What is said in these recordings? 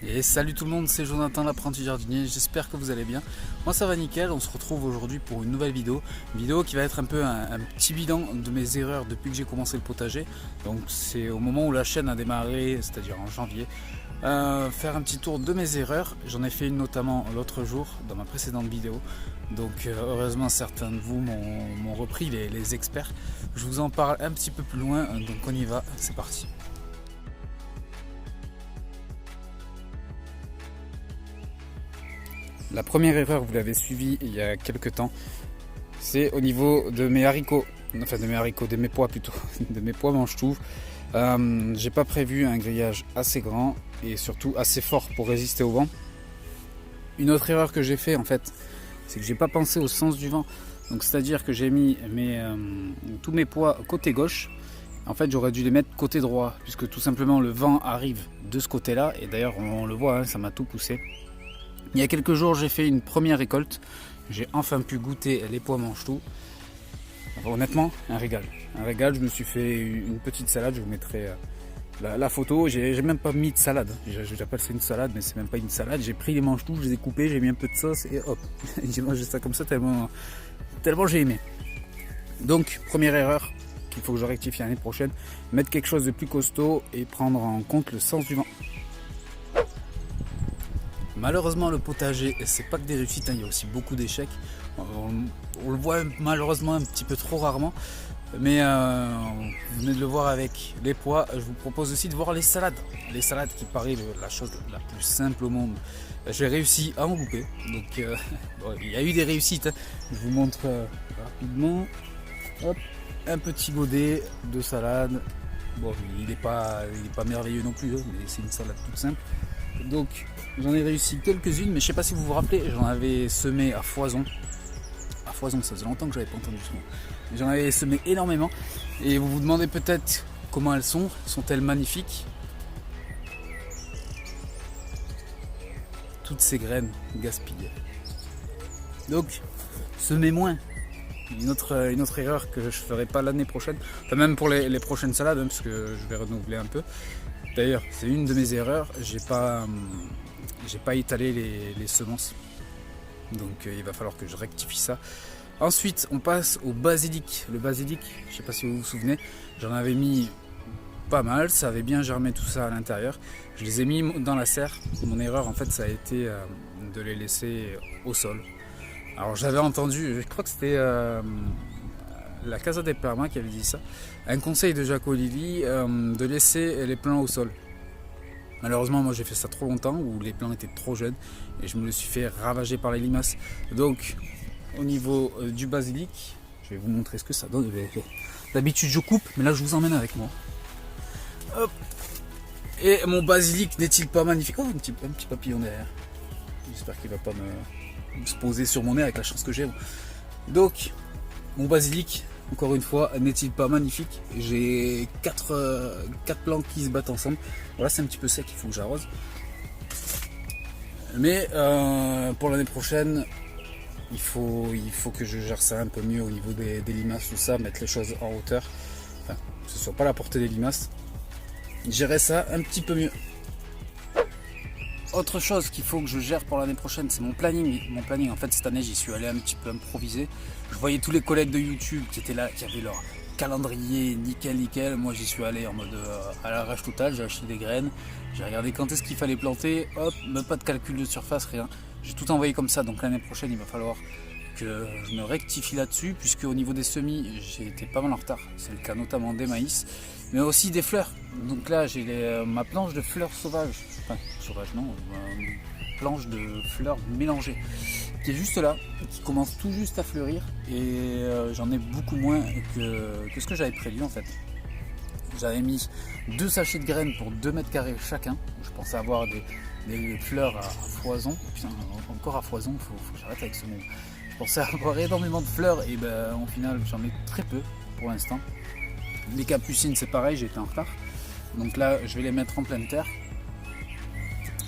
Et salut tout le monde, c'est Jonathan l'apprenti jardinier, j'espère que vous allez bien. Moi ça va nickel, on se retrouve aujourd'hui pour une nouvelle vidéo. Une vidéo qui va être un peu un petit bilan de mes erreurs depuis que j'ai commencé le potager. Donc c'est au moment où la chaîne a démarré, c'est-à-dire en janvier. Faire un petit tour de mes erreurs. J'en ai fait une notamment l'autre jour dans ma précédente vidéo. Donc heureusement certains de vous m'ont repris, les experts. Je vous en parle un petit peu plus loin, donc on y va, c'est parti. La première erreur, vous l'avez suivie il y a quelques temps, c'est au niveau de mes haricots, de mes pois plutôt, de mes pois mange-tout. J'ai pas prévu un grillage assez grand et surtout assez fort pour résister au vent. Une autre erreur que j'ai fait en fait, c'est que j'ai pas pensé au sens du vent. Donc c'est-à-dire que j'ai mis tous mes pois côté gauche. En fait j'aurais dû les mettre côté droit, puisque tout simplement le vent arrive de ce côté-là, et d'ailleurs on le voit, hein, ça m'a tout poussé. Il y a quelques jours, j'ai fait une première récolte. J'ai enfin pu goûter les pois mange-tout. Enfin, honnêtement, un régal. Un régal, je me suis fait une petite salade. Je vous mettrai la photo. J'ai même pas mis de salade. J'appelle ça une salade, mais c'est même pas une salade. J'ai pris les mange-tout, je les ai coupés, j'ai mis un peu de sauce et hop. J'ai mangé ça comme ça tellement j'ai aimé. Donc, première erreur qu'il faut que je rectifie l'année prochaine. Mettre quelque chose de plus costaud et prendre en compte le sens du vent. Malheureusement le potager, c'est pas que des réussites, hein, il y a aussi beaucoup d'échecs. On le voit malheureusement un petit peu trop rarement. Mais vous venez de le voir avec les pois. Je vous propose aussi de voir les salades. Les salades qui paraît la chose la plus simple au monde. J'ai réussi à en couper. Donc bon, il y a eu des réussites, hein. Je vous montre rapidement. Hop, un petit godet de salade. Bon, il n'est pas merveilleux non plus, hein, mais c'est une salade toute simple. Donc j'en ai réussi quelques-unes, mais je sais pas si vous vous rappelez, j'en avais semé à foison. À foison, ça faisait longtemps que j'avais pas entendu ce mot. J'en avais semé énormément. Et vous vous demandez peut-être comment elles sont. Sont-elles magnifiques? Toutes ces graines gaspillées. Donc, semez moins. Une autre erreur que je ferai pas l'année prochaine. Enfin, même pour les prochaines salades, hein, parce que je vais renouveler un peu. D'ailleurs, c'est une de mes erreurs, j'ai pas étalé les semences. Donc il va falloir que je rectifie ça. Ensuite, on passe au basilic. Le basilic, je ne sais pas si vous vous souvenez, j'en avais mis pas mal, ça avait bien germé tout ça à l'intérieur. Je les ai mis dans la serre. Mon erreur en fait, ça a été de les laisser au sol. Alors j'avais entendu, je crois que c'était la Casa des Perma qui avait dit ça, un conseil de Jacques Olivy de laisser les plants au sol. Malheureusement moi j'ai fait ça trop longtemps, où les plants étaient trop jeunes et je me le suis fait ravager par les limaces. Donc au niveau du basilic, je vais vous montrer ce que ça donne. D'habitude je coupe, mais là je vous emmène avec moi. Hop. Et mon basilic n'est-il pas magnifique? Oh, un petit papillon derrière. J'espère qu'il va pas me se poser sur mon nez avec la chance que j'ai. Donc mon basilic, encore une fois, n'est-il pas magnifique? J'ai 4 plantes qui se battent ensemble. Voilà, c'est un petit peu sec, il faut que j'arrose. Mais pour l'année prochaine, il faut que je gère ça un peu mieux au niveau des limaces, tout ça, mettre les choses en hauteur. Enfin, que ce soit pas à la portée des limaces. Gérer ça un petit peu mieux. Autre chose qu'il faut que je gère pour l'année prochaine, c'est mon planning. Mon planning, en fait, cette année, j'y suis allé un petit peu improviser. Je voyais tous les collègues de YouTube qui étaient là, qui avaient leur calendrier nickel. Moi, j'y suis allé en mode à l'arrache totale. J'ai acheté des graines. J'ai regardé quand est-ce qu'il fallait planter. Hop, même pas de calcul de surface, rien. J'ai tout envoyé comme ça. Donc l'année prochaine, il va falloir que je me rectifie là-dessus, puisque au niveau des semis, j'ai été pas mal en retard. C'est le cas notamment des maïs, mais aussi des fleurs. Donc là, j'ai ma planche de fleurs sauvages. Enfin, sauvage non, planche de fleurs mélangées qui est juste là, qui commence tout juste à fleurir, et j'en ai beaucoup moins que ce que j'avais prévu en fait. J'avais mis 2 sachets de graines pour 2 mètres carrés chacun. Je pensais avoir des fleurs à foison. Putain, encore à foison, faut que j'arrête avec ce mot. Je pensais avoir énormément de fleurs, et ben au final j'en ai très peu pour l'instant. Les capucines c'est pareil, j'ai été en retard. Donc là je vais les mettre en pleine terre.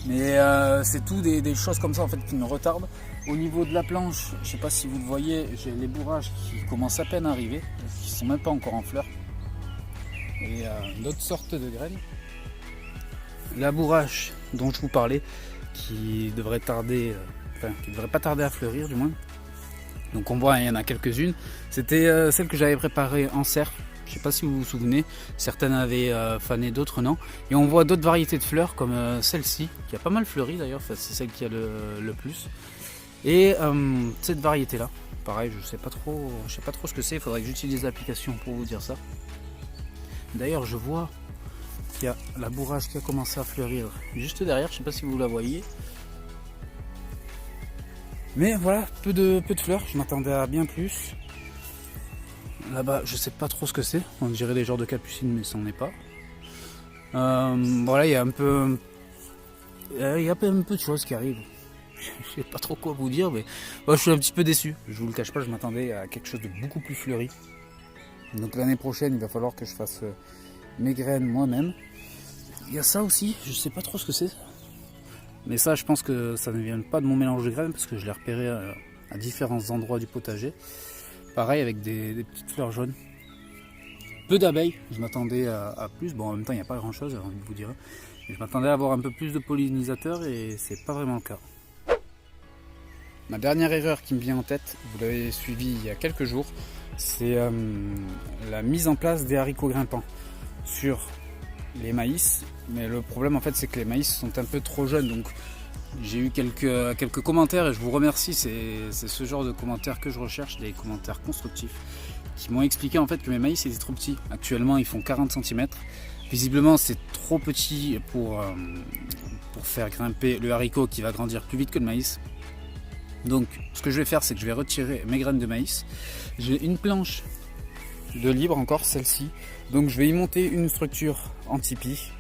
Mais c'est tout des choses comme ça en fait qui me retardent. Au niveau de la planche, je ne sais pas si vous le voyez, j'ai les bourrages qui commencent à peine à arriver, qui ne sont même pas encore en fleurs. Et d'autres sortes de graines. la bourrache dont je vous parlais, qui devrait pas tarder à fleurir du moins. Donc on voit, il y en a quelques-unes. C'était celle que j'avais préparée en serre. Je ne sais pas si vous vous souvenez, certaines avaient fané, d'autres non. Et on voit d'autres variétés de fleurs comme celle-ci, qui a pas mal fleuri d'ailleurs, c'est celle qui a le plus. Et cette variété-là, pareil, je sais pas trop ce que c'est, il faudrait que j'utilise l'application pour vous dire ça. D'ailleurs, je vois qu'il y a la bourrage qui a commencé à fleurir juste derrière, je sais pas si vous la voyez. Mais voilà, peu de fleurs, je m'attendais à bien plus. Là-bas, je sais pas trop ce que c'est, on dirait des genres de capucines, mais ça n'en est pas. Voilà, il y a un peu de choses qui arrivent. Je sais pas trop quoi vous dire, mais moi, je suis un petit peu déçu. Je vous le cache pas, je m'attendais à quelque chose de beaucoup plus fleuri. Donc l'année prochaine, il va falloir que je fasse mes graines moi-même. Il y a ça aussi, je sais pas trop ce que c'est. Mais ça, je pense que ça ne vient pas de mon mélange de graines, parce que je l'ai repéré à différents endroits du potager. Pareil avec des petites fleurs jaunes. Peu d'abeilles, je m'attendais à plus. Bon, en même temps, il n'y a pas grand chose, j'ai envie de vous dire. Mais je m'attendais à avoir un peu plus de pollinisateurs et c'est pas vraiment le cas. Ma dernière erreur qui me vient en tête, vous l'avez suivi il y a quelques jours, c'est la mise en place des haricots grimpants sur les maïs. Mais le problème en fait, c'est que les maïs sont un peu trop jeunes, donc j'ai eu quelques commentaires et je vous remercie, c'est ce genre de commentaires que je recherche, des commentaires constructifs, qui m'ont expliqué en fait que mes maïs étaient trop petits. Actuellement ils font 40 cm. Visiblement c'est trop petit pour faire grimper le haricot qui va grandir plus vite que le maïs. Donc ce que je vais faire, c'est que je vais retirer mes graines de maïs. J'ai une planche de libre encore, celle-ci. Donc je vais y monter une structure en tipi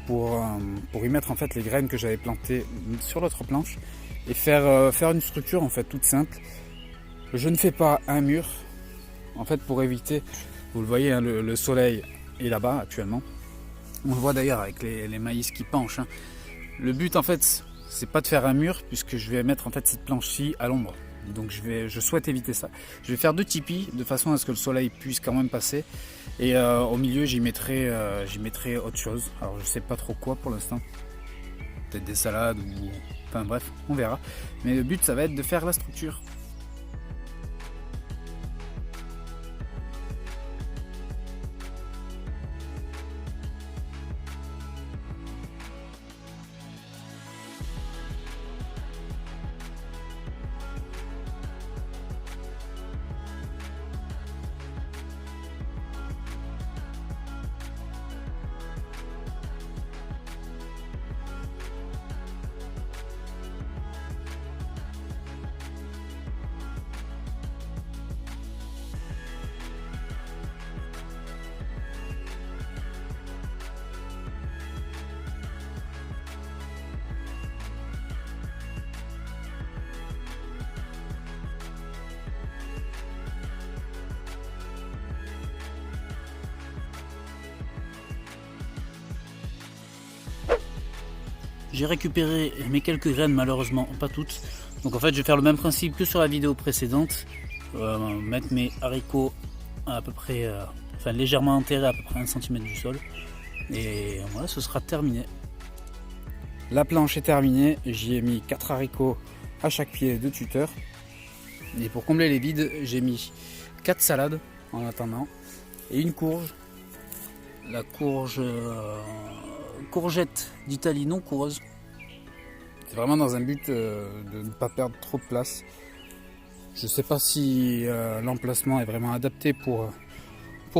pour y mettre en fait les graines que j'avais plantées sur l'autre planche et faire une structure en fait toute simple. Je ne fais pas un mur en fait pour éviter, vous le voyez hein, le soleil est là-bas actuellement. On le voit d'ailleurs avec les maïs qui penchent. Hein. Le but en fait c'est pas de faire un mur puisque je vais mettre en fait cette planche-ci à l'ombre. Donc je souhaite éviter ça. Je vais faire 2 tipis de façon à ce que le soleil puisse quand même passer. Et au milieu j'y mettrai autre chose. Alors je sais pas trop quoi pour l'instant. Peut-être des salades ou... Enfin bref, on verra. Mais le but ça va être de faire la structure. J'ai récupéré mes quelques graines, malheureusement pas toutes. Donc en fait je vais faire le même principe que sur la vidéo précédente. Mettre mes haricots à peu près, légèrement enterrés à peu près 1 cm du sol. Et voilà, ce sera terminé. La planche est terminée, j'y ai mis 4 haricots à chaque pied de tuteur. Et pour combler les vides, j'ai mis 4 salades en attendant. Et une courge. La courgette d'Italie non coureuse. C'est vraiment dans un but de ne pas perdre trop de place. Je sais pas si l'emplacement est vraiment adapté pour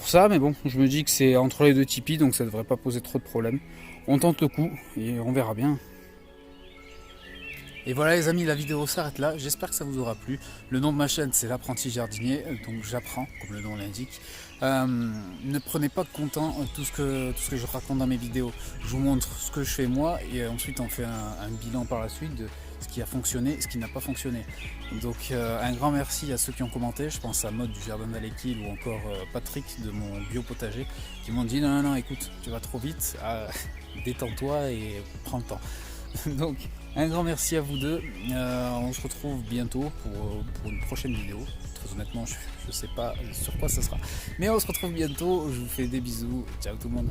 ça, mais bon, je me dis que c'est entre les 2 tipis, donc ça devrait pas poser trop de problèmes. On tente le coup et on verra bien. Et voilà les amis, la vidéo s'arrête là, j'espère que ça vous aura plu. Le nom de ma chaîne c'est l'apprenti jardinier, donc j'apprends, comme le nom l'indique. Ne prenez pas de comptant tout ce que je raconte dans mes vidéos. Je vous montre ce que je fais moi et ensuite on fait un bilan par la suite de ce qui a fonctionné et ce qui n'a pas fonctionné. Donc un grand merci à ceux qui ont commenté, je pense à Maud du Jardin d'Alekil ou encore Patrick de mon bio potager qui m'ont dit non écoute, tu vas trop vite, détends-toi et prends le temps. Donc un grand merci à vous deux, on se retrouve bientôt pour une prochaine vidéo. Très honnêtement je sais pas sur quoi ça sera, mais on se retrouve bientôt, je vous fais des bisous, ciao tout le monde.